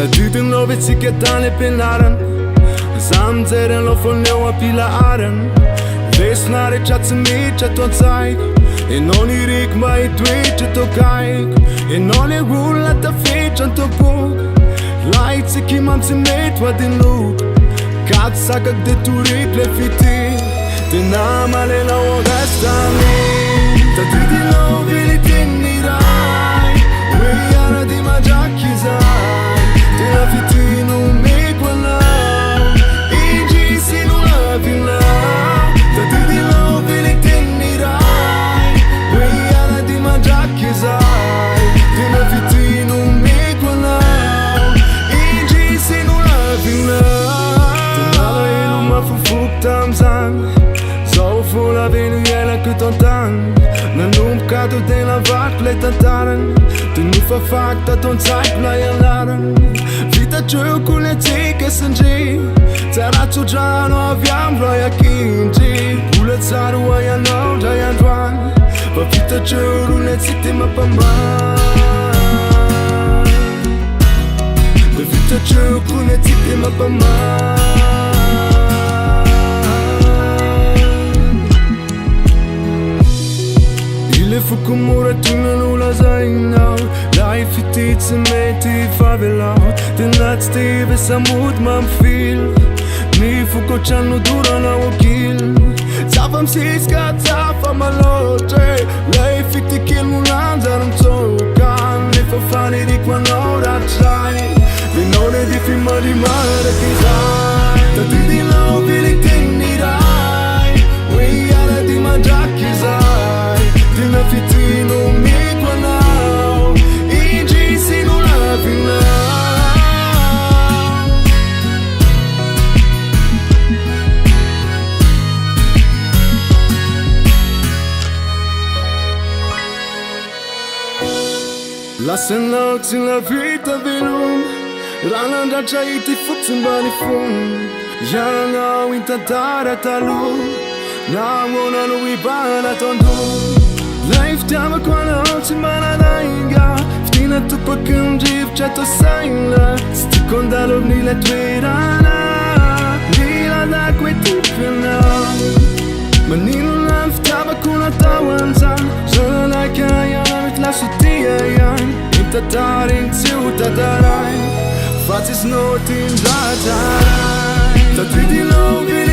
Ta dytën love që ketan e penaren Sam zeren lo folneo a pilaren Vesnare qatë se mi që to cajk E non i rik ma i tui që to kajk E non e gulla ta feqan to puk Lajt se ki mam se met va din luk Katë sa kak deturit le fiti Të namale la o gastami Ta driti lo vili tinni raj Ue jara di ma gjaki zaj Të la fiti nu me guanau Ingi si nu la vinau Ta driti lo vili tinni raj Ue jara di ma gjaki zaj Të la fiti nu me guanau Ingi si nu la vinau Të nala e nu ma fufuk tam zang Zau fu la venu jela këtë ton tang Në lumë ka të den la vart le të tarën Të nu fa fakta ton cajt la jelarën Vita që ju kule cike së nxi Cara që gjano avjam roja kinqi Pullet saru a janë da janë dwan Pa vita që ju rune citi më pëmban Pa vita që ju kule citi më pëmban Le fuku mura ty në nulla zajnau La i fitit se me ti favelau Të natë stive sa mut ma m'fil Mi fuko qanë nu dura na wakil Zafam si s'ka zafa ma lote La i fikti kil mu lanza në mtokan Le fa fani di qua n'ora qaj Dhe nore di fi ma di mare kizaj Ta ti di la u vili tinni raj Ue jara di ma gjaki zaj Ti la fitinu mi guanau Ingi si nu la vinau Lasë në aukë si la vita velum Rana nda qa i ti fuk se mba një fun Janë nga u in të tara talu Nga mona nu i bana të ndu Life tama kwa na oči mana nainga Ftina tu pa këngjif që të sajnla Sti kondalov nile t'verana Nila da kwe tu pëna Ma nilo lan ftaba kuna ta wanza Zona na kaya mit la sutia janë Inta tarin ciu ta daraj Facis notin da taraj Ta triti lovi